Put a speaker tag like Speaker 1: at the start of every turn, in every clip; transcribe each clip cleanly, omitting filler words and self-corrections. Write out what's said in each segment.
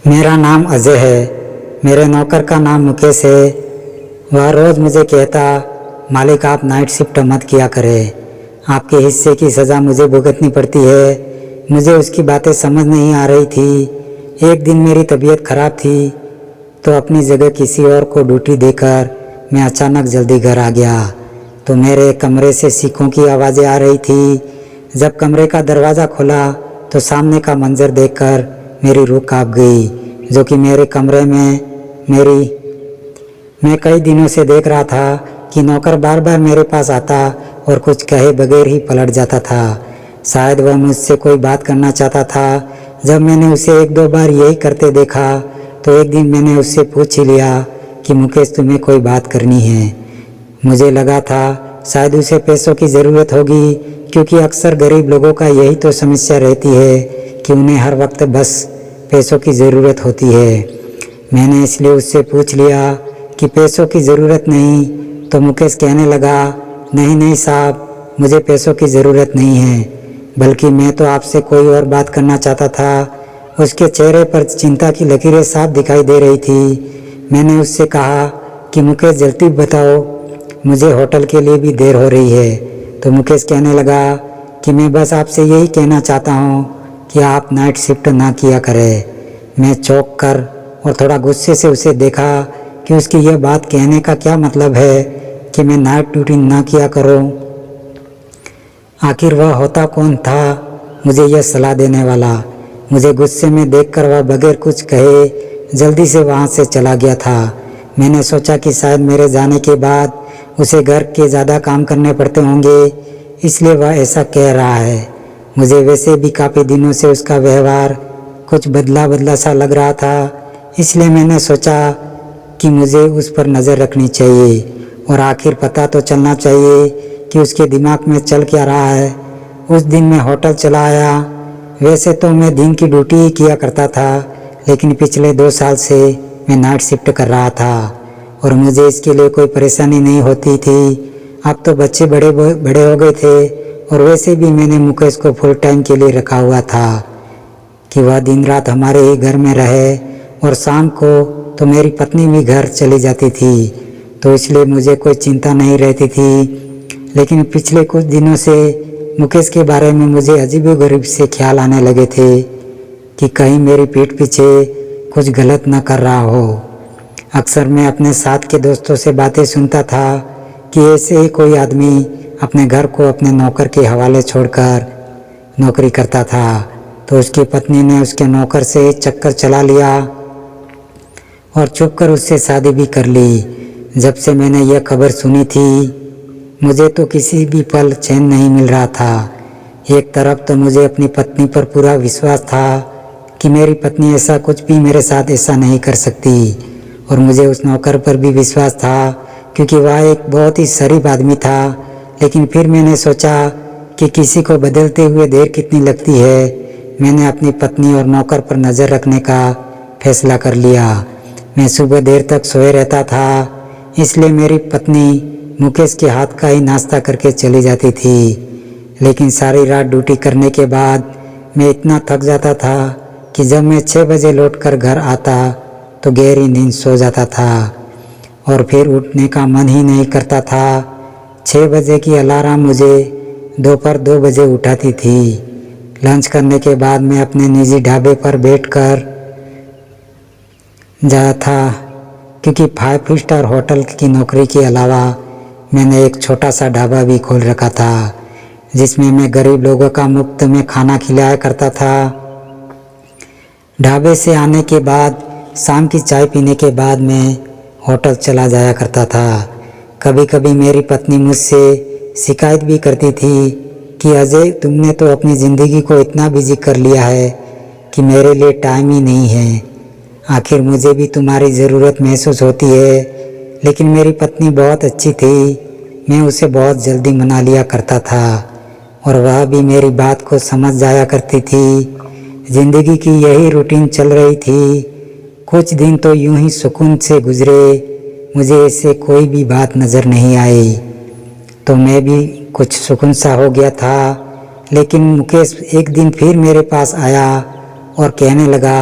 Speaker 1: मेरा नाम अजय है। मेरे नौकर का नाम मुकेश है। वह रोज़ मुझे कहता, मालिक आप नाइट शिफ्ट मत किया करें, आपके हिस्से की सज़ा मुझे भुगतनी पड़ती है। मुझे उसकी बातें समझ नहीं आ रही थी। एक दिन मेरी तबीयत खराब थी तो अपनी जगह किसी और को ड्यूटी देकर मैं अचानक जल्दी घर आ गया तो मेरे कमरे से सीखों की आवाज़ें आ रही थी। जब कमरे का दरवाज़ा खुला तो सामने का मंजर देखकर मेरी रूह कांप गई, जो कि मेरे कमरे में मैं कई दिनों से देख रहा था कि नौकर बार बार मेरे पास आता और कुछ कहे बगैर ही पलट जाता था। शायद वह मुझसे कोई बात करना चाहता था। जब मैंने उसे एक दो बार यही करते देखा तो एक दिन मैंने उससे पूछ ही लिया कि मुकेश तुम्हें कोई बात करनी है। मुझे लगा था शायद उसे पैसों की ज़रूरत होगी, क्योंकि अक्सर गरीब लोगों का यही तो समस्या रहती है कि उन्हें हर वक्त बस पैसों की ज़रूरत होती है। मैंने इसलिए उससे पूछ लिया कि पैसों की ज़रूरत नहीं, तो मुकेश कहने लगा, नहीं नहीं साहब, मुझे पैसों की ज़रूरत नहीं है, बल्कि मैं तो आपसे कोई और बात करना चाहता था। उसके चेहरे पर चिंता की लकीरें साफ दिखाई दे रही थी। मैंने उससे कहा कि मुकेश जल्दी बताओ, मुझे होटल के लिए भी देर हो रही है। तो मुकेश कहने लगा कि मैं बस आपसे यही कहना चाहता हूँ कि आप नाइट शिफ्ट ना किया करें। मैं चौंक कर और थोड़ा गुस्से से उसे देखा कि उसकी यह बात कहने का क्या मतलब है कि मैं नाइट ड्यूटी ना किया करूँ। आखिर वह होता कौन था मुझे यह सलाह देने वाला। मुझे गुस्से में देखकर वह बगैर कुछ कहे जल्दी से वहाँ से चला गया था। मैंने सोचा कि शायद मेरे जाने के बाद उसे घर के ज़्यादा काम करने पड़ते होंगे, इसलिए वह ऐसा कह रहा है। मुझे वैसे भी काफ़ी दिनों से उसका व्यवहार कुछ बदला बदला सा लग रहा था, इसलिए मैंने सोचा कि मुझे उस पर नज़र रखनी चाहिए और आखिर पता तो चलना चाहिए कि उसके दिमाग में चल क्या रहा है। उस दिन मैं होटल चला आया। वैसे तो मैं दिन की ड्यूटी ही किया करता था, लेकिन पिछले 2 साल से मैं नाइट शिफ्ट कर रहा था और मुझे इसके लिए कोई परेशानी नहीं होती थी। अब तो बच्चे बड़े हो गए थे और वैसे भी मैंने मुकेश को फुल टाइम के लिए रखा हुआ था कि वह दिन रात हमारे ही घर में रहे, और शाम को तो मेरी पत्नी भी घर चली जाती थी, तो इसलिए मुझे कोई चिंता नहीं रहती थी। लेकिन पिछले कुछ दिनों से मुकेश के बारे में मुझे अजीबोगरीब से ख्याल आने लगे थे कि कहीं मेरी पीठ पीछे कुछ गलत न कर रहा हो। अक्सर मैं अपने साथ के दोस्तों से बातें सुनता था कि ऐसे ही कोई आदमी अपने घर को अपने नौकर के हवाले छोड़कर नौकरी करता था, तो उसकी पत्नी ने उसके नौकर से चक्कर चला लिया और छुपकर उससे शादी भी कर ली। जब से मैंने यह खबर सुनी थी मुझे तो किसी भी पल चैन नहीं मिल रहा था। एक तरफ तो मुझे अपनी पत्नी पर पूरा विश्वास था कि मेरी पत्नी ऐसा कुछ भी मेरे साथ ऐसा नहीं कर सकती, और मुझे उस नौकर पर भी विश्वास था क्योंकि वह एक बहुत ही शरीफ आदमी था। लेकिन फिर मैंने सोचा कि किसी को बदलते हुए देर कितनी लगती है। मैंने अपनी पत्नी और नौकर पर नज़र रखने का फैसला कर लिया। मैं सुबह देर तक सोए रहता था, इसलिए मेरी पत्नी मुकेश के हाथ का ही नाश्ता करके चली जाती थी। लेकिन सारी रात ड्यूटी करने के बाद मैं इतना थक जाता था कि जब मैं 6 बजे लौटकर घर आता तो गहरी नींद सो जाता था और फिर उठने का मन ही नहीं करता था। 6 बजे की अलार्म मुझे दोपहर 2 बजे उठाती थी। लंच करने के बाद मैं अपने निजी ढाबे पर बैठकर जाता था, क्योंकि 5 स्टार होटल की नौकरी के अलावा मैंने एक छोटा सा ढाबा भी खोल रखा था जिसमें मैं गरीब लोगों का मुफ्त में खाना खिलाया करता था। ढाबे से आने के बाद शाम की चाय पीने के बाद मैं होटल चला जाया करता था। कभी कभी मेरी पत्नी मुझसे शिकायत भी करती थी कि अजय, तुमने तो अपनी ज़िंदगी को इतना बिजी कर लिया है कि मेरे लिए टाइम ही नहीं है। आखिर मुझे भी तुम्हारी ज़रूरत महसूस होती है। लेकिन मेरी पत्नी बहुत अच्छी थी। मैं उसे बहुत जल्दी मना लिया करता था और वह भी मेरी बात को समझ जाया करती थी। ज़िंदगी की यही रूटीन चल रही थी। कुछ दिन तो यूं ही सुकून से गुजरे। मुझे ऐसे कोई भी बात नज़र नहीं आई तो मैं भी कुछ सुकून सा हो गया था। लेकिन मुकेश एक दिन फिर मेरे पास आया और कहने लगा,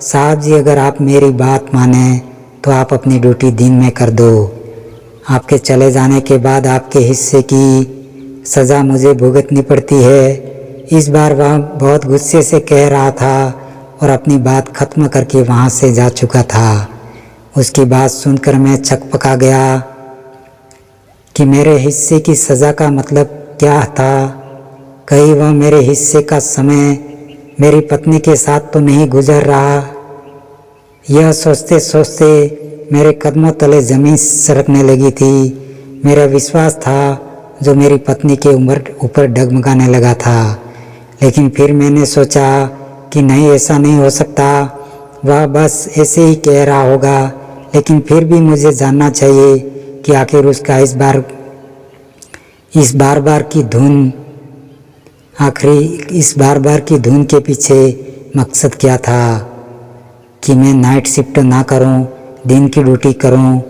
Speaker 1: साहब जी, अगर आप मेरी बात माने तो आप अपनी ड्यूटी दिन में कर दो। आपके चले जाने के बाद आपके हिस्से की सज़ा मुझे भुगतनी पड़ती है। इस बार वह बहुत गुस्से से कह रहा था और अपनी बात ख़त्म करके वहाँ से जा चुका था। उसकी बात सुनकर मैं छकपका गया कि मेरे हिस्से की सज़ा का मतलब क्या था। कहीं वह मेरे हिस्से का समय मेरी पत्नी के साथ तो नहीं गुजर रहा। यह सोचते सोचते मेरे कदमों तले ज़मीन सरकने लगी थी। मेरा विश्वास था जो मेरी पत्नी के ऊपर डगमगाने लगा था। लेकिन फिर मैंने सोचा कि नहीं, ऐसा नहीं हो सकता, वह बस ऐसे ही कह रहा होगा। लेकिन फिर भी मुझे जानना चाहिए कि आखिर उसका इस बार बार की धुन के पीछे मकसद क्या था कि मैं नाइट शिफ्ट ना करूं, दिन की ड्यूटी करूं।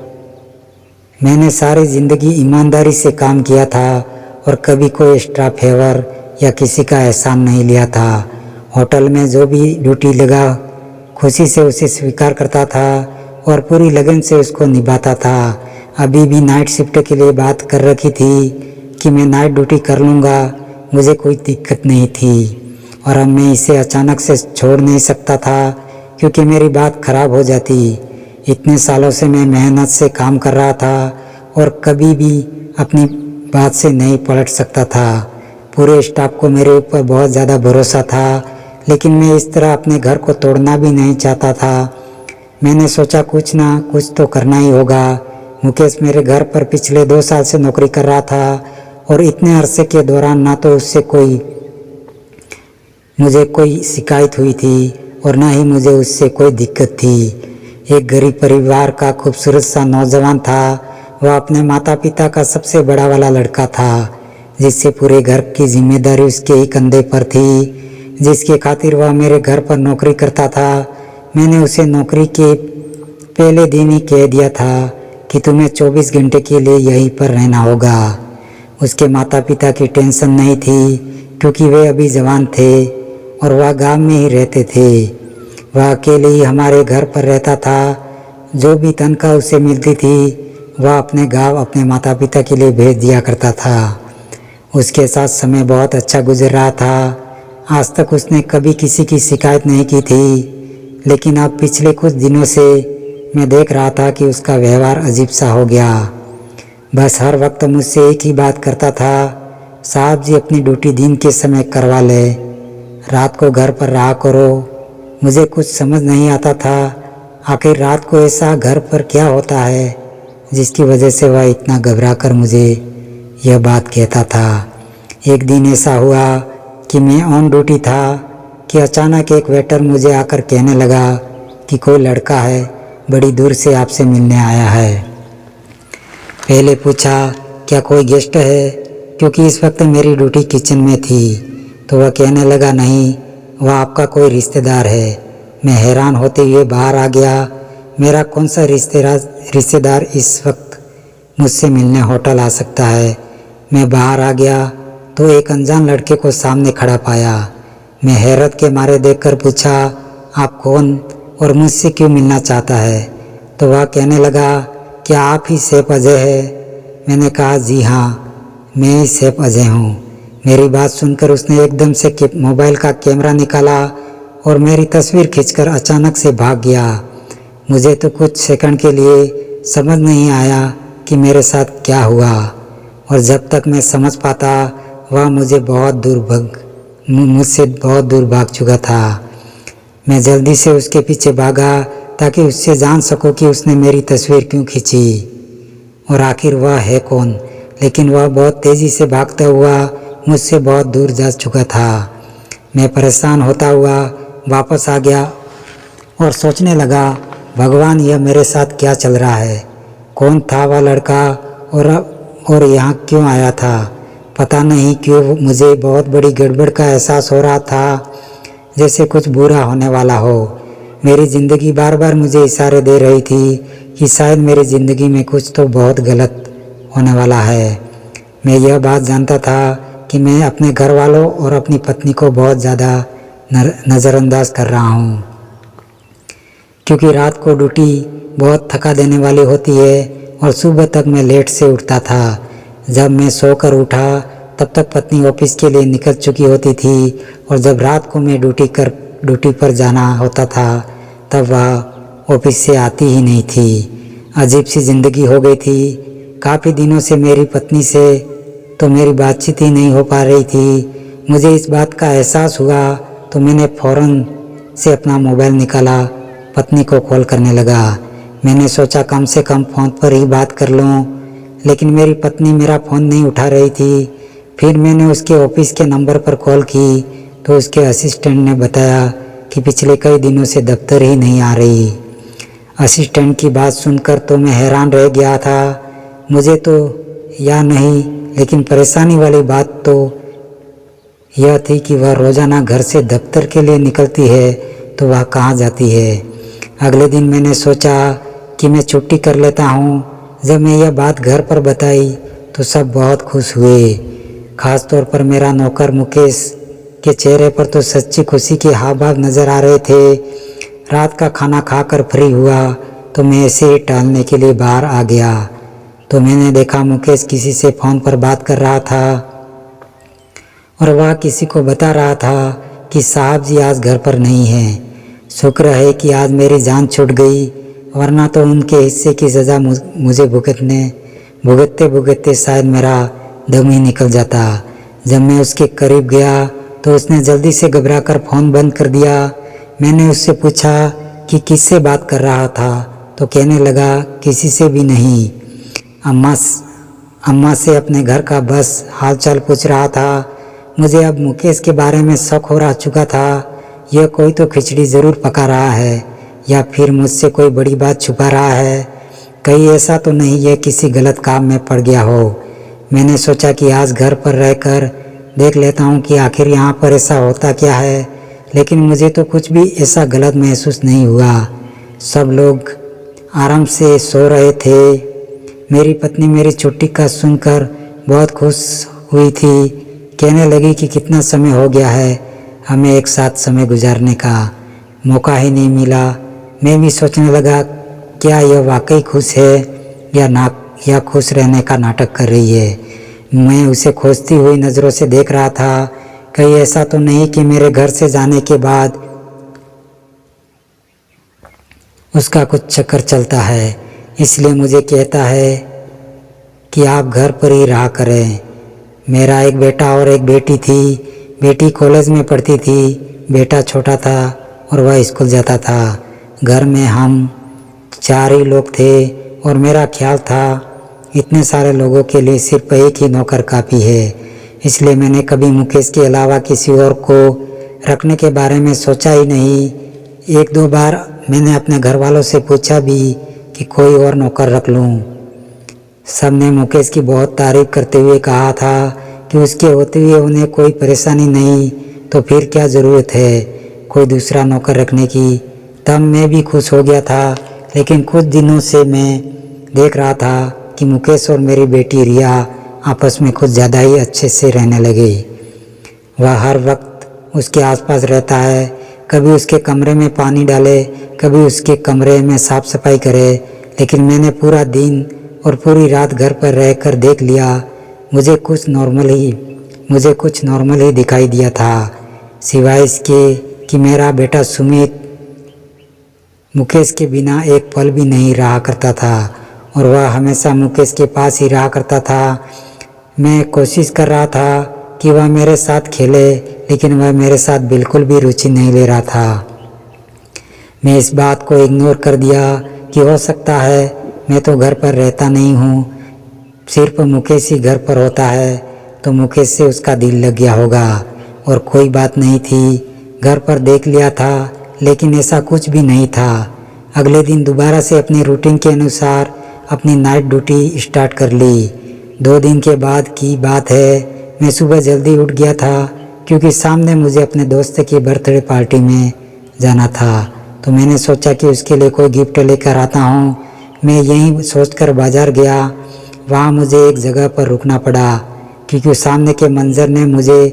Speaker 1: मैंने सारी ज़िंदगी ईमानदारी से काम किया था और कभी कोई एक्स्ट्रा फेवर या किसी का एहसान नहीं लिया था। होटल में जो भी ड्यूटी लगा खुशी से उसे स्वीकार करता था और पूरी लगन से उसको निभाता था। अभी भी नाइट शिफ्ट के लिए बात कर रखी थी कि मैं नाइट ड्यूटी कर लूँगा, मुझे कोई दिक्कत नहीं थी। और अब मैं इसे अचानक से छोड़ नहीं सकता था क्योंकि मेरी बात खराब हो जाती। इतने सालों से मैं मेहनत से काम कर रहा था और कभी भी अपनी बात से नहीं पलट सकता था। पूरे स्टाफ को मेरे ऊपर बहुत ज़्यादा भरोसा था, लेकिन मैं इस तरह अपने घर को तोड़ना भी नहीं चाहता था। मैंने सोचा कुछ ना कुछ तो करना ही होगा। मुकेश मेरे घर पर पिछले 2 साल से नौकरी कर रहा था और इतने अरसे के दौरान ना तो उससे मुझे कोई शिकायत हुई थी और ना ही मुझे उससे कोई दिक्कत थी। एक गरीब परिवार का खूबसूरत सा नौजवान था। वह अपने माता पिता का सबसे बड़ा वाला लड़का था, जिससे पूरे घर की जिम्मेदारी उसके ही कंधे पर थी, जिसके खातिर वह मेरे घर पर नौकरी करता था। मैंने उसे नौकरी के पहले दिन ही कह दिया था कि तुम्हें 24 घंटे के लिए यहीं पर रहना होगा। उसके माता पिता की टेंशन नहीं थी क्योंकि वे अभी जवान थे और वह गांव में ही रहते थे। वह अकेले ही हमारे घर पर रहता था। जो भी तनख्वाह उसे मिलती थी वह अपने गांव अपने माता पिता के लिए भेज दिया करता था। उसके साथ समय बहुत अच्छा गुजर रहा था। आज तक उसने कभी किसी की शिकायत नहीं की थी, लेकिन अब पिछले कुछ दिनों से मैं देख रहा था कि उसका व्यवहार अजीब सा हो गया। बस हर वक्त मुझसे एक ही बात करता था, साहब जी अपनी ड्यूटी दिन के समय करवा ले, रात को घर पर रहा करो। मुझे कुछ समझ नहीं आता था आखिर रात को ऐसा घर पर क्या होता है जिसकी वजह से वह इतना घबरा कर मुझे यह बात कहता था। एक दिन ऐसा हुआ कि मैं ऑन ड्यूटी था कि अचानक एक वेटर मुझे आकर कहने लगा कि कोई लड़का है, बड़ी दूर से आपसे मिलने आया है। पहले पूछा क्या कोई गेस्ट है, क्योंकि इस वक्त मेरी ड्यूटी किचन में थी। तो वह कहने लगा नहीं, वह आपका कोई रिश्तेदार है। मैं हैरान होते हुए बाहर आ गया। मेरा कौन सा रिश्तेदार इस वक्त मुझसे मिलने होटल आ सकता है। मैं बाहर आ गया तो एक अनजान लड़के को सामने खड़ा पाया। मैं हैरत के मारे देखकर पूछा, आप कौन और मुझसे क्यों मिलना चाहता है। तो वह कहने लगा, क्या आप ही शेफ अजय है। मैंने कहा, जी हाँ, मैं ही शेफ अजय हूँ। मेरी बात सुनकर उसने एकदम से मोबाइल का कैमरा निकाला और मेरी तस्वीर खींचकर अचानक से भाग गया। मुझे तो कुछ सेकंड के लिए समझ नहीं आया कि मेरे साथ क्या हुआ, और जब तक मैं समझ पाता वह मुझसे बहुत दूर भाग चुका था। मैं जल्दी से उसके पीछे भागा ताकि उससे जान सकूं कि उसने मेरी तस्वीर क्यों खींची और आखिर वह है कौन। लेकिन वह बहुत तेज़ी से भागता हुआ मुझसे बहुत दूर जा चुका था। मैं परेशान होता हुआ वापस आ गया और सोचने लगा, भगवान, यह मेरे साथ क्या चल रहा है। कौन था वह लड़का और यहाँ क्यों आया था। पता नहीं क्यों मुझे बहुत बड़ी गड़बड़ का एहसास हो रहा था, जैसे कुछ बुरा होने वाला हो। मेरी ज़िंदगी बार बार मुझे इशारे दे रही थी कि शायद मेरी ज़िंदगी में कुछ तो बहुत गलत होने वाला है। मैं यह बात जानता था कि मैं अपने घर वालों और अपनी पत्नी को बहुत ज़्यादा नज़रअंदाज कर रहा हूँ। क्योंकि रात को ड्यूटी बहुत थका देने वाली होती है और सुबह तक मैं लेट से उठता था। जब मैं सोकर उठा तब तक पत्नी ऑफिस के लिए निकल चुकी होती थी और जब रात को मैं ड्यूटी पर जाना होता था तब वह ऑफिस से आती ही नहीं थी। अजीब सी ज़िंदगी हो गई थी। काफ़ी दिनों से मेरी पत्नी से तो मेरी बातचीत ही नहीं हो पा रही थी। मुझे इस बात का एहसास हुआ तो मैंने फ़ौरन से अपना मोबाइल निकाला, पत्नी को कॉल करने लगा। मैंने सोचा कम से कम फ़ोन पर ही बात कर लूँ, लेकिन मेरी पत्नी मेरा फ़ोन नहीं उठा रही थी। फिर मैंने उसके ऑफिस के नंबर पर कॉल की तो उसके असिस्टेंट ने बताया कि पिछले कई दिनों से दफ्तर ही नहीं आ रही। असिस्टेंट की बात सुनकर तो मैं हैरान रह गया था। मुझे तो या नहीं, लेकिन परेशानी वाली बात तो यह थी कि वह रोज़ाना घर से दफ्तर के लिए निकलती है तो वह कहाँ जाती है। अगले दिन मैंने सोचा कि मैं छुट्टी कर लेता हूँ। जब मैं यह बात घर पर बताई तो सब बहुत खुश हुए। ख़ास तौर पर मेरा नौकर मुकेश के चेहरे पर तो सच्ची खुशी के हाव भाव नज़र आ रहे थे। रात का खाना खाकर फ्री हुआ तो मैं ऐसे ही टहलने के लिए बाहर आ गया तो मैंने देखा मुकेश किसी से फ़ोन पर बात कर रहा था और वह किसी को बता रहा था कि साहब जी आज घर पर नहीं हैं। शुक्र है कि आज मेरी जान छूट गई, वरना तो उनके हिस्से की सज़ा मुझे भुगतते भुगतते शायद मेरा दम ही निकल जाता। जब मैं उसके करीब गया तो उसने जल्दी से घबराकर फ़ोन बंद कर दिया। मैंने उससे पूछा कि किससे बात कर रहा था तो कहने लगा किसी से भी नहीं, अम्मा से अपने घर का बस हालचाल पूछ रहा था। मुझे अब मुकेश के बारे में शक हो रहा चुका था। यह कोई तो खिचड़ी ज़रूर पका रहा है या फिर मुझसे कोई बड़ी बात छुपा रहा है। कहीं ऐसा तो नहीं है किसी गलत काम में पड़ गया हो। मैंने सोचा कि आज घर पर रहकर देख लेता हूँ कि आखिर यहाँ पर ऐसा होता क्या है, लेकिन मुझे तो कुछ भी ऐसा गलत महसूस नहीं हुआ। सब लोग आराम से सो रहे थे। मेरी पत्नी मेरी छुट्टी का सुनकर बहुत खुश हुई थी। कहने लगी कि कितना समय हो गया है, हमें एक साथ समय गुजारने का मौका ही नहीं मिला। मैं भी सोचने लगा क्या यह वाकई खुश है या खुश रहने का नाटक कर रही है। मैं उसे खोजती हुई नज़रों से देख रहा था। कहीं ऐसा तो नहीं कि मेरे घर से जाने के बाद उसका कुछ चक्कर चलता है, इसलिए मुझे कहता है कि आप घर पर ही रहा करें। मेरा एक बेटा और एक बेटी थी। बेटी कॉलेज में पढ़ती थी, बेटा छोटा था और वह स्कूल जाता था। घर में हम 4 ही लोग थे और मेरा ख्याल था इतने सारे लोगों के लिए सिर्फ एक ही नौकर काफ़ी है। इसलिए मैंने कभी मुकेश के अलावा किसी और को रखने के बारे में सोचा ही नहीं। 1-2 बार मैंने अपने घर वालों से पूछा भी कि कोई और नौकर रख लूं। सब ने मुकेश की बहुत तारीफ करते हुए कहा था कि उसके होते हुए उन्हें कोई परेशानी नहीं, तो फिर क्या ज़रूरत है कोई दूसरा नौकर रखने की। तब मैं भी खुश हो गया था, लेकिन कुछ दिनों से मैं देख रहा था कि मुकेश और मेरी बेटी रिया आपस में कुछ ज़्यादा ही अच्छे से रहने लगे। वह हर वक्त उसके आसपास रहता है, कभी उसके कमरे में पानी डाले, कभी उसके कमरे में साफ़ सफाई करे। लेकिन मैंने पूरा दिन और पूरी रात घर पर रहकर देख लिया, मुझे कुछ नॉर्मल ही दिखाई दिया था, सिवाय इसके कि मेरा बेटा सुमित मुकेश के बिना एक पल भी नहीं रहा करता था और वह हमेशा मुकेश के पास ही रहा करता था। मैं कोशिश कर रहा था कि वह मेरे साथ खेले, लेकिन वह मेरे साथ बिल्कुल भी रुचि नहीं ले रहा था। मैं इस बात को इग्नोर कर दिया कि हो सकता है मैं तो घर पर रहता नहीं हूँ, सिर्फ मुकेश ही घर पर होता है, तो मुकेश से उसका दिल लग गया होगा और कोई बात नहीं थी। घर पर देख लिया था, लेकिन ऐसा कुछ भी नहीं था। अगले दिन दोबारा से अपनी रूटीन के अनुसार अपनी नाइट ड्यूटी स्टार्ट कर ली। 2 दिन के बाद की बात है, मैं सुबह जल्दी उठ गया था क्योंकि सामने मुझे अपने दोस्त की बर्थडे पार्टी में जाना था, तो मैंने सोचा कि उसके लिए कोई गिफ्ट लेकर आता हूँ। मैं यही सोचकर बाज़ार गया। वहाँ मुझे एक जगह पर रुकना पड़ा क्योंकि सामने के मंजर ने मुझे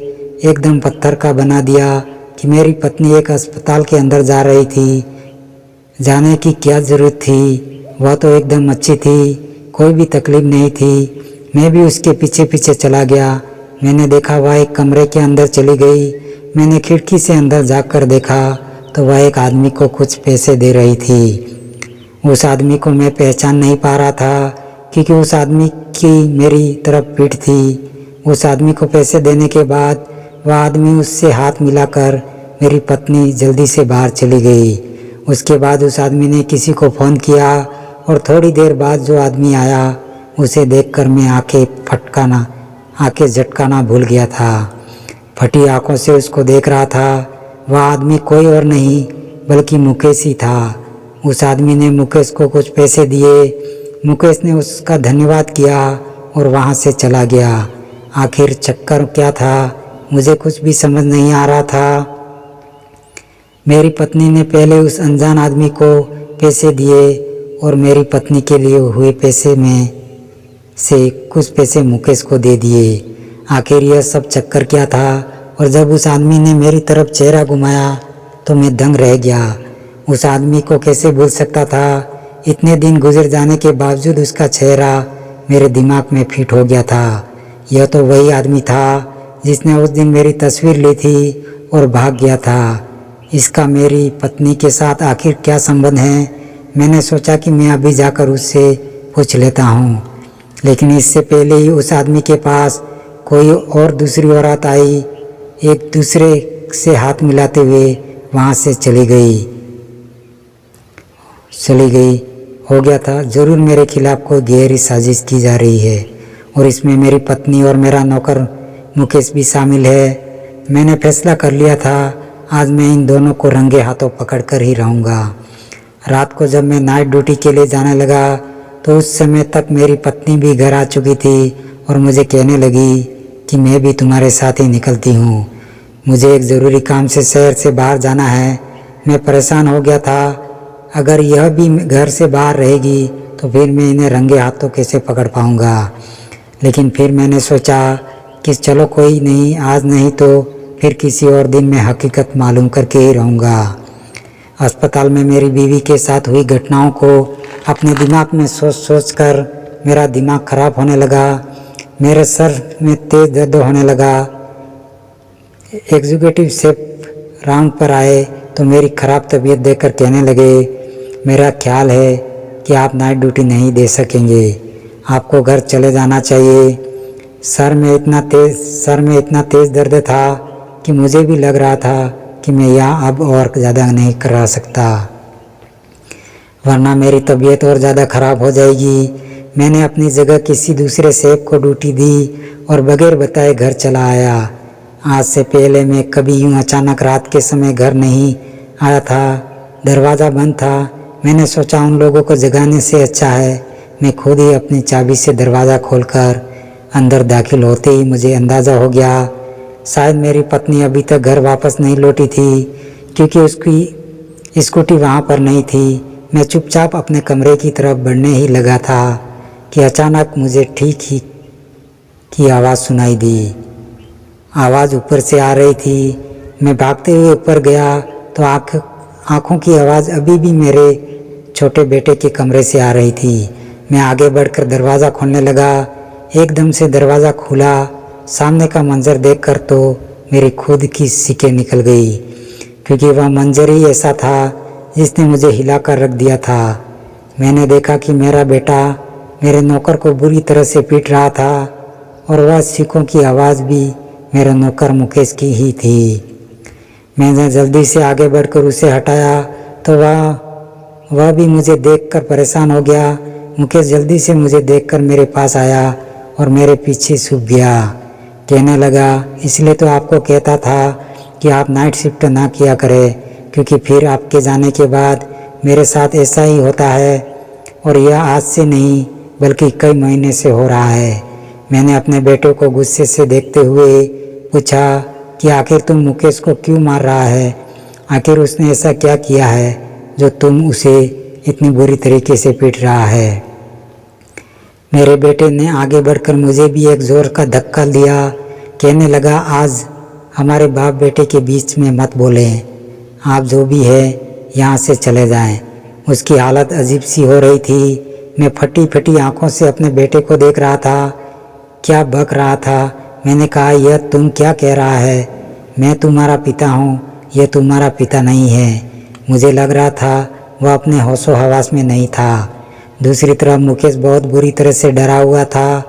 Speaker 1: एकदम पत्थर का बना दिया कि मेरी पत्नी एक अस्पताल के अंदर जा रही थी जाने की क्या ज़रूरत थी, वह तो एकदम अच्छी थी, कोई भी तकलीफ नहीं थी। मैं भी उसके पीछे पीछे चला गया। मैंने देखा वह एक कमरे के अंदर चली गई। मैंने खिड़की से अंदर जाकर देखा तो वह एक आदमी को कुछ पैसे दे रही थी। उस आदमी को मैं पहचान नहीं पा रहा था क्योंकि उस आदमी की मेरी तरफ पीठ थी। उस आदमी को पैसे देने के बाद वह आदमी उससे हाथ मिलाकर मेरी पत्नी जल्दी से बाहर चली गई। उसके बाद उस आदमी ने किसी को फ़ोन किया और थोड़ी देर बाद जो आदमी आया उसे देखकर मैं आंखें झटकाना भूल गया था। फटी आंखों से उसको देख रहा था। वह आदमी कोई और नहीं बल्कि मुकेश ही था। उस आदमी ने मुकेश को कुछ पैसे दिए। मुकेश ने उसका धन्यवाद किया और वहाँ से चला गया। आखिर चक्कर क्या था, मुझे कुछ भी समझ नहीं आ रहा था। मेरी पत्नी ने पहले उस अनजान आदमी को पैसे दिए और मेरी पत्नी के लिए हुए पैसे में से कुछ पैसे मुकेश को दे दिए। आखिर यह सब चक्कर क्या था। और जब उस आदमी ने मेरी तरफ चेहरा घुमाया तो मैं दंग रह गया। उस आदमी को कैसे भूल सकता था। इतने दिन गुजर जाने के बावजूद उसका चेहरा मेरे दिमाग में फिट हो गया था। यह तो वही आदमी था जिसने उस दिन मेरी तस्वीर ली थी और भाग गया था। इसका मेरी पत्नी के साथ आखिर क्या संबंध है। मैंने सोचा कि मैं अभी जाकर उससे पूछ लेता हूँ, लेकिन इससे पहले ही उस आदमी के पास कोई और दूसरी औरत आई, एक दूसरे से हाथ मिलाते हुए वहाँ से चली गई। हो गया था ज़रूर मेरे खिलाफ कोई गहरी साजिश की जा रही है और इसमें मेरी पत्नी और मेरा नौकर मुकेश भी शामिल है। मैंने फैसला कर लिया था आज मैं इन दोनों को रंगे हाथों पकड़ कर ही रहूँगा। रात को जब मैं नाइट ड्यूटी के लिए जाने लगा तो उस समय तक मेरी पत्नी भी घर आ चुकी थी और मुझे कहने लगी कि मैं भी तुम्हारे साथ ही निकलती हूँ, मुझे एक ज़रूरी काम से शहर से बाहर जाना है। मैं परेशान हो गया था, अगर यह भी घर से बाहर रहेगी तो फिर मैं इन्हें रंगे हाथों कैसे पकड़ पाऊँगा। लेकिन फिर मैंने सोचा कि चलो कोई नहीं, आज नहीं तो फिर किसी और दिन मैं हकीकत मालूम करके ही रहूँगा। अस्पताल में मेरी बीवी के साथ हुई घटनाओं को अपने दिमाग में सोच कर मेरा दिमाग खराब होने लगा। मेरे सर में तेज़ दर्द होने लगा। एग्जीक्यूटिव शेफ राउंड पर आए तो मेरी ख़राब तबीयत देखकर कहने लगे, मेरा ख्याल है कि आप नाइट ड्यूटी नहीं दे सकेंगे, आपको घर चले जाना चाहिए। सर में इतना तेज़ दर्द था कि मुझे भी लग रहा था कि मैं यहाँ अब और ज़्यादा नहीं करा सकता, वरना मेरी तबीयत और ज़्यादा ख़राब हो जाएगी। मैंने अपनी जगह किसी दूसरे शेफ को ड्यूटी दी और बगैर बताए घर चला आया। आज से पहले मैं कभी यूँ अचानक रात के समय घर नहीं आया था। दरवाज़ा बंद था। मैंने सोचा उन लोगों को जगाने से अच्छा है मैं खुद ही अपनी चाबी से दरवाज़ा खोलकर अंदर दाखिल होते ही मुझे अंदाज़ा हो गया शायद मेरी पत्नी अभी तक घर वापस नहीं लौटी थी, क्योंकि उसकी स्कूटी वहाँ पर नहीं थी। मैं चुपचाप अपने कमरे की तरफ बढ़ने ही लगा था कि अचानक मुझे ठीक ही की आवाज़ सुनाई दी। आवाज़ ऊपर से आ रही थी। मैं भागते हुए ऊपर गया तो आँखों की आवाज़ अभी भी मेरे छोटे बेटे के कमरे से आ रही थी। मैं आगे बढ़कर दरवाज़ा खोलने लगा। एकदम से दरवाज़ा खुला। सामने का मंजर देखकर तो मेरी खुद की सिकें निकल गई, क्योंकि वह मंजर ही ऐसा था जिसने मुझे हिलाकर रख दिया था। मैंने देखा कि मेरा बेटा मेरे नौकर को बुरी तरह से पीट रहा था और वह सीखों की आवाज़ भी मेरे नौकर मुकेश की ही थी। मैंने जल्दी से आगे बढ़कर उसे हटाया तो वह भी मुझे देखकर परेशान हो गया। मुकेश जल्दी से मुझे देखकर मेरे पास आया और मेरे पीछे छुप गया। कहने लगा, इसलिए तो आपको कहता था कि आप नाइट शिफ्ट ना किया करें, क्योंकि फिर आपके जाने के बाद मेरे साथ ऐसा ही होता है और यह आज से नहीं बल्कि कई महीने से हो रहा है। मैंने अपने बेटे को गुस्से से देखते हुए पूछा कि आखिर तुम मुकेश को क्यों मार रहा है? आखिर उसने ऐसा क्या किया है जो तुम उसे इतनी बुरी तरीके से पीट रहा है? मेरे बेटे ने आगे बढ़कर मुझे भी एक ज़ोर का धक्का दिया। कहने लगा, आज हमारे बाप बेटे के बीच में मत बोलें, आप जो भी है यहाँ से चले जाएं। उसकी हालत अजीब सी हो रही थी। मैं फटी फटी आंखों से अपने बेटे को देख रहा था। क्या बक रहा था। मैंने कहा, यह तुम क्या कह रहा है? मैं तुम्हारा पिता हूँ, यह तुम्हारा पिता नहीं है। मुझे लग रहा था वह अपने होशो हवास में नहीं था। दूसरी तरफ मुकेश बहुत बुरी तरह से डरा हुआ था।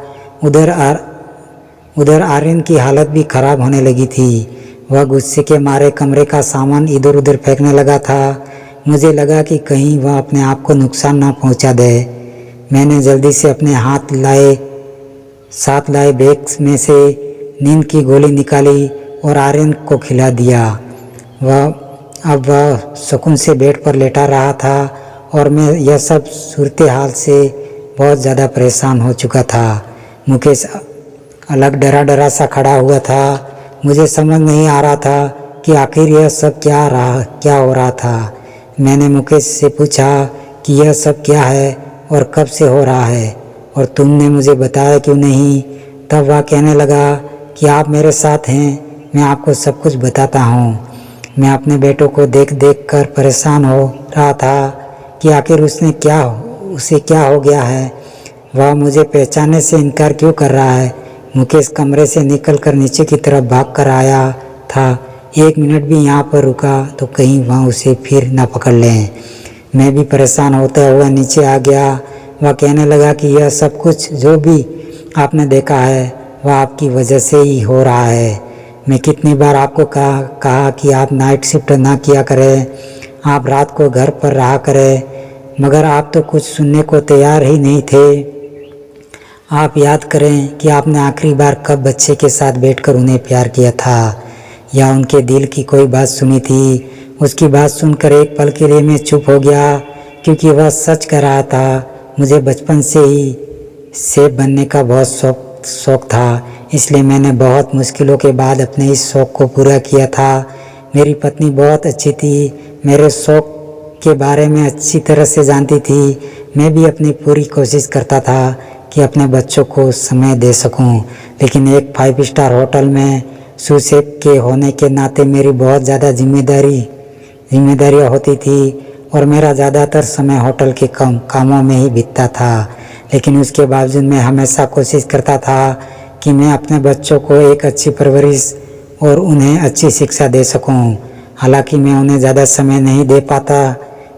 Speaker 1: उधर आर्यन की हालत भी खराब होने लगी थी। वह गुस्से के मारे कमरे का सामान इधर उधर फेंकने लगा था। मुझे लगा कि कहीं वह अपने आप को नुकसान ना पहुंचा दे। मैंने जल्दी से अपने साथ लाए बैग में से नींद की गोली निकाली और आर्यन को खिला दिया। अब वह सुकून से बेड पर लेटा रहा था और मैं यह सब सूरत हाल से बहुत ज़्यादा परेशान हो चुका था। मुकेश अलग डरा डरा सा खड़ा हुआ था। मुझे समझ नहीं आ रहा था कि आखिर यह सब क्या हो रहा था। मैंने मुकेश से पूछा कि यह सब क्या है और कब से हो रहा है, और तुमने मुझे बताया क्यों नहीं? तब वह कहने लगा कि आप मेरे साथ हैं, मैं आपको सब कुछ बताता हूँ। मैं अपने बेटों को देख देख कर परेशान हो रहा था कि आखिर उसे क्या हो गया है। वह मुझे पहचानने से इनकार क्यों कर रहा है। मुकेश कमरे से निकलकर नीचे की तरफ भाग कर आया था। 1 मिनट भी यहाँ पर रुका तो कहीं वह उसे फिर न पकड़ लें। मैं भी परेशान होता हुआ नीचे आ गया। वह कहने लगा कि यह सब कुछ जो भी आपने देखा है वह आपकी वजह से ही हो रहा है। मैं कितनी बार आपको कहा कि आप नाइट शिफ्ट ना किया करें, आप रात को घर पर रहा करें, मगर आप तो कुछ सुनने को तैयार ही नहीं थे। आप याद करें कि आपने आखिरी बार कब बच्चे के साथ बैठकर उन्हें प्यार किया था या उनके दिल की कोई बात सुनी थी। उसकी बात सुनकर एक पल के लिए मैं चुप हो गया, क्योंकि वह सच कह रहा था। मुझे बचपन से ही सेफ बनने का बहुत शौक था, इसलिए मैंने बहुत मुश्किलों के बाद अपने इस शौक को पूरा किया था। मेरी पत्नी बहुत अच्छी थी, मेरे शौक के बारे में अच्छी तरह से जानती थी। मैं भी अपनी पूरी कोशिश करता था कि अपने बच्चों को समय दे सकूं, लेकिन एक 5 स्टार होटल में सूस शेफ के होने के नाते मेरी बहुत ज़्यादा जिम्मेदारियाँ होती थी और मेरा ज़्यादातर समय होटल के कामों में ही बीतता था। लेकिन उसके बावजूद मैं हमेशा कोशिश करता था कि मैं अपने बच्चों को एक अच्छी परवरिश और उन्हें अच्छी शिक्षा दे सकूं। हालांकि मैं उन्हें ज़्यादा समय नहीं दे पाता,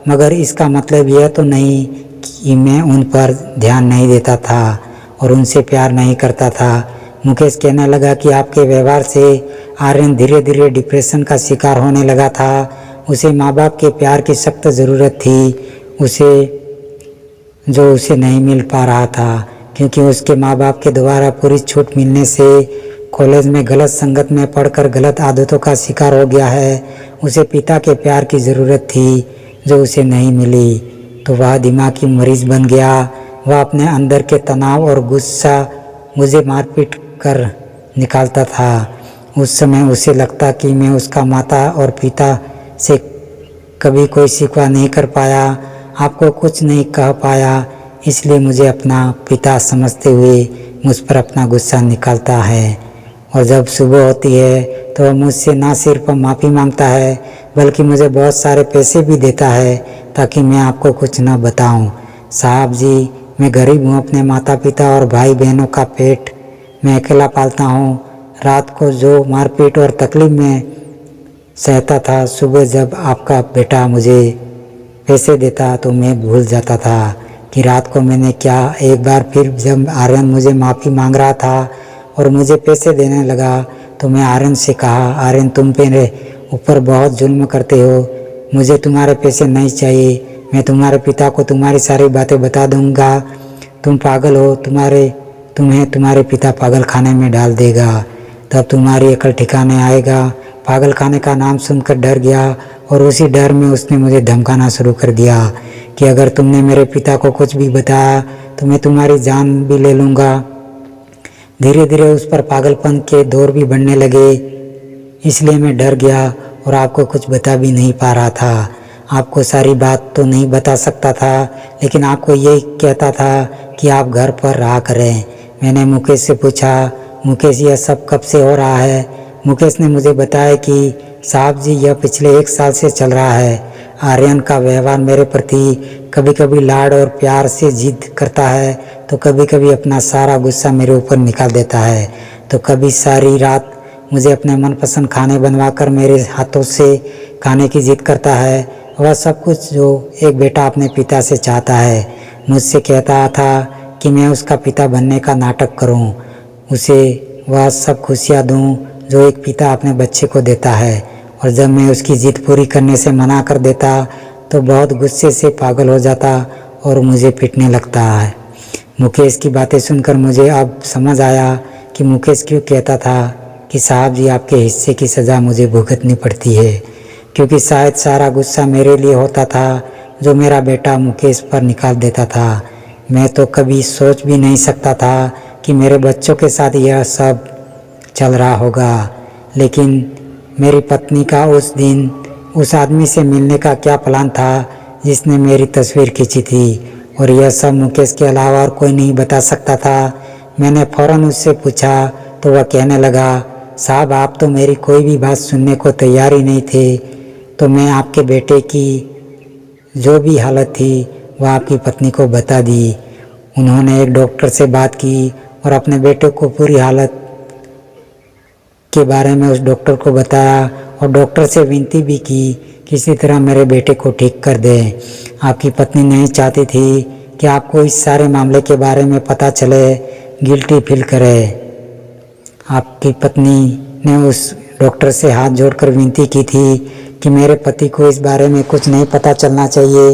Speaker 1: मगर इसका मतलब यह तो नहीं कि मैं उन पर ध्यान नहीं देता था और उनसे प्यार नहीं करता था। मुकेश कहने लगा कि आपके व्यवहार से आर्यन धीरे धीरे डिप्रेशन का शिकार होने लगा था। उसे माँ बाप के प्यार की सख्त ज़रूरत थी, जो उसे नहीं मिल पा रहा था, क्योंकि उसके माँ बाप के द्वारा पूरी छूट मिलने से कॉलेज में गलत संगत में पढ़कर गलत आदतों का शिकार हो गया है। उसे पिता के प्यार की ज़रूरत थी जो उसे नहीं मिली, तो वह दिमागी मरीज बन गया। वह अपने अंदर के तनाव और गुस्सा मुझे मारपीट कर निकालता था। उस समय उसे लगता कि मैं उसका माता और पिता से कभी कोई शिकवा नहीं कर पाया, आपको कुछ नहीं कह पाया, इसलिए मुझे अपना पिता समझते हुए मुझ पर अपना गुस्सा निकालता है। और जब सुबह होती है तो वह मुझसे ना सिर्फ माफ़ी मांगता है बल्कि मुझे बहुत सारे पैसे भी देता है ताकि मैं आपको कुछ न बताऊं। साहब जी, मैं गरीब हूँ, अपने माता पिता और भाई बहनों का पेट मैं अकेला पालता हूँ। रात को जो मारपीट और तकलीफ में सहता था, सुबह जब आपका बेटा मुझे पैसे देता तो मैं भूल जाता था कि रात को मैंने क्या। एक बार फिर जब आर्यन मुझे माफ़ी मांग रहा था और मुझे पैसे देने लगा तो मैं आर्यन से कहा, आर्यन तुम मेरे ऊपर बहुत जुल्म करते हो, मुझे तुम्हारे पैसे नहीं चाहिए, मैं तुम्हारे पिता को तुम्हारी सारी बातें बता दूंगा, तुम पागल हो, तुम्हें तुम्हारे पिता पागल खाने में डाल देगा, तब तुम्हारी अकल ठिकाने आएगा। पागल खाने का नाम सुनकर डर गया और उसी डर में उसने मुझे धमकाना शुरू कर दिया कि अगर तुमने मेरे पिता को कुछ भी बताया तो मैं तुम्हारी जान भी ले लूँगा। धीरे धीरे उस पर पागलपन के दौर भी बढ़ने लगे, इसलिए मैं डर गया और आपको कुछ बता भी नहीं पा रहा था। आपको सारी बात तो नहीं बता सकता था, लेकिन आपको यही कहता था कि आप घर पर रहा करें। मैंने मुकेश से पूछा, मुकेश यह सब कब से हो रहा है? मुकेश ने मुझे बताया कि साहब जी, यह पिछले 1 साल से चल रहा है। आर्यन का व्यवहार मेरे प्रति कभी कभी लाड और प्यार से जिद करता है, तो कभी कभी अपना सारा गुस्सा मेरे ऊपर निकाल देता है। तो कभी सारी रात मुझे अपने मनपसंद खाने बनवाकर मेरे हाथों से खाने की जिद करता है। वह सब कुछ जो एक बेटा अपने पिता से चाहता है। मुझसे कहता था कि मैं उसका पिता बनने का नाटक करूं, उसे वह सब खुशियां दूं जो एक पिता अपने बच्चे को देता है। और जब मैं उसकी जिद पूरी करने से मना कर देता तो बहुत गुस्से से पागल हो जाता और मुझे पीटने लगता है। मुकेश की बातें सुनकर मुझे अब समझ आया कि मुकेश क्यों कहता था कि साहब जी आपके हिस्से की सज़ा मुझे भुगतनी पड़ती है, क्योंकि शायद सारा गुस्सा मेरे लिए होता था जो मेरा बेटा मुकेश पर निकाल देता था। मैं तो कभी सोच भी नहीं सकता था कि मेरे बच्चों के साथ यह सब चल रहा होगा। लेकिन मेरी पत्नी का उस दिन उस आदमी से मिलने का क्या प्लान था जिसने मेरी तस्वीर खींची थी, और यह सब मुकेश के अलावा और कोई नहीं बता सकता था। मैंने फ़ौरन उससे पूछा तो वह कहने लगा, साहब आप तो मेरी कोई भी बात सुनने को तैयार ही नहीं थे। तो मैं आपके बेटे की जो भी हालत थी वह आपकी पत्नी को बता दी। उन्होंने एक डॉक्टर से बात की और अपने बेटे को पूरी हालत के बारे में उस डॉक्टर को बताया और डॉक्टर से विनती भी की किसी तरह मेरे बेटे को ठीक कर दें। आपकी पत्नी नहीं चाहती थी कि आपको इस सारे मामले के बारे में पता चले, गिल्टी फील करे। आपकी पत्नी ने उस डॉक्टर से हाथ जोड़कर विनती की थी कि मेरे पति को इस बारे में कुछ नहीं पता चलना चाहिए।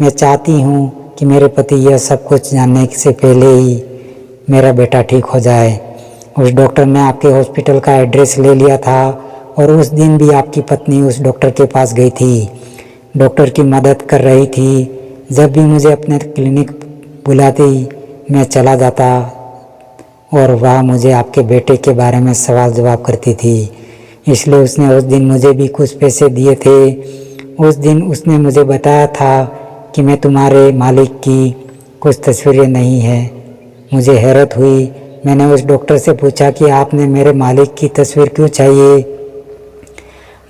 Speaker 1: मैं चाहती हूँ कि मेरे पति यह सब कुछ जानने से पहले ही मेरा बेटा ठीक हो जाए। उस डॉक्टर ने आपके हॉस्पिटल का एड्रेस ले लिया था और उस दिन भी आपकी पत्नी उस डॉक्टर के पास गई थी, डॉक्टर की मदद कर रही थी। जब भी मुझे अपने क्लिनिक बुलाती मैं चला जाता और वह मुझे आपके बेटे के बारे में सवाल जवाब करती थी। इसलिए उसने उस दिन मुझे भी कुछ पैसे दिए थे। उस दिन उसने मुझे बताया था कि मैं तुम्हारे मालिक की कुछ तस्वीरें नहीं है। मुझे हैरत हुई। मैंने उस डॉक्टर से पूछा कि आपने मेरे मालिक की तस्वीर क्यों चाहिए।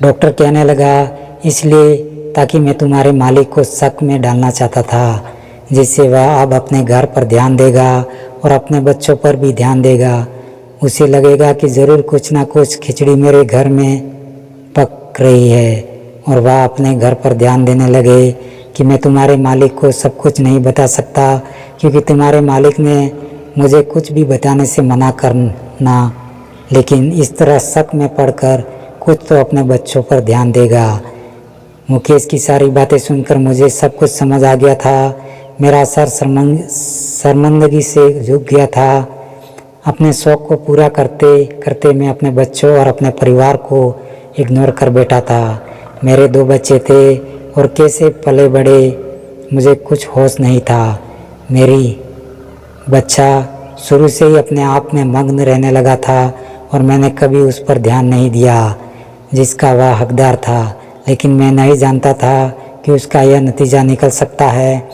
Speaker 1: डॉक्टर कहने लगा, इसलिए ताकि मैं तुम्हारे मालिक को शक में डालना चाहता था, जिससे वह अब अपने घर पर ध्यान देगा और अपने बच्चों पर भी ध्यान देगा। उसे लगेगा कि ज़रूर कुछ ना कुछ खिचड़ी मेरे घर में पक रही है और वह अपने घर पर ध्यान देने लगे कि मैं तुम्हारे मालिक को सब कुछ नहीं बता सकता, क्योंकि तुम्हारे मालिक ने मुझे कुछ भी बताने से मना करना, लेकिन इस तरह शक में पड़कर कुछ तो अपने बच्चों पर ध्यान देगा। मुकेश की सारी बातें सुनकर मुझे सब कुछ समझ आ गया था। मेरा सर शर्मिंदगी से झुक गया था। अपने शौक़ को पूरा करते करते मैं अपने बच्चों और अपने परिवार को इग्नोर कर बैठा था। मेरे 2 बच्चे थे और कैसे पले बड़े मुझे कुछ होश नहीं था। मेरी बच्चा शुरू से ही अपने आप में मग्न रहने लगा था और मैंने कभी उस पर ध्यान नहीं दिया जिसका वह हकदार था, लेकिन मैं नहीं जानता था कि उसका यह नतीजा निकल सकता है।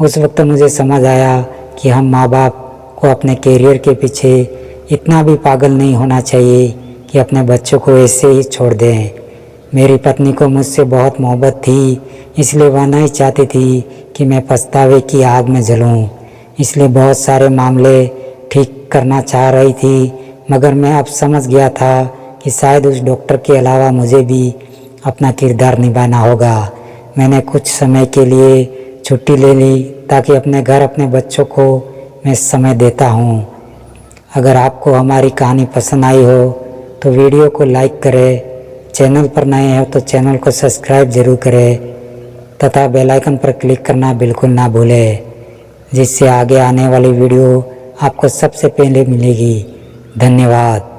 Speaker 1: उस वक्त मुझे समझ आया कि हम माँ बाप को अपने कैरियर के पीछे इतना भी पागल नहीं होना चाहिए कि अपने बच्चों को ऐसे ही छोड़ दें। मेरी पत्नी को मुझसे बहुत मोहब्बत थी, इसलिए वह नहीं चाहती थी कि मैं पछतावे की आग में जलूं। इसलिए बहुत सारे मामले ठीक करना चाह रही थी, मगर मैं अब समझ गया था कि शायद उस डॉक्टर के अलावा मुझे भी अपना किरदार निभाना होगा। मैंने कुछ समय के लिए छुट्टी ले ली ताकि अपने घर अपने बच्चों को मैं समय देता हूँ। अगर आपको हमारी कहानी पसंद आई हो तो वीडियो को लाइक करें, चैनल पर नए हो तो चैनल को सब्सक्राइब जरूर करें तथा बेल आइकन पर क्लिक करना बिल्कुल ना भूलें, जिससे आगे आने वाली वीडियो आपको सबसे पहले मिलेगी। धन्यवाद।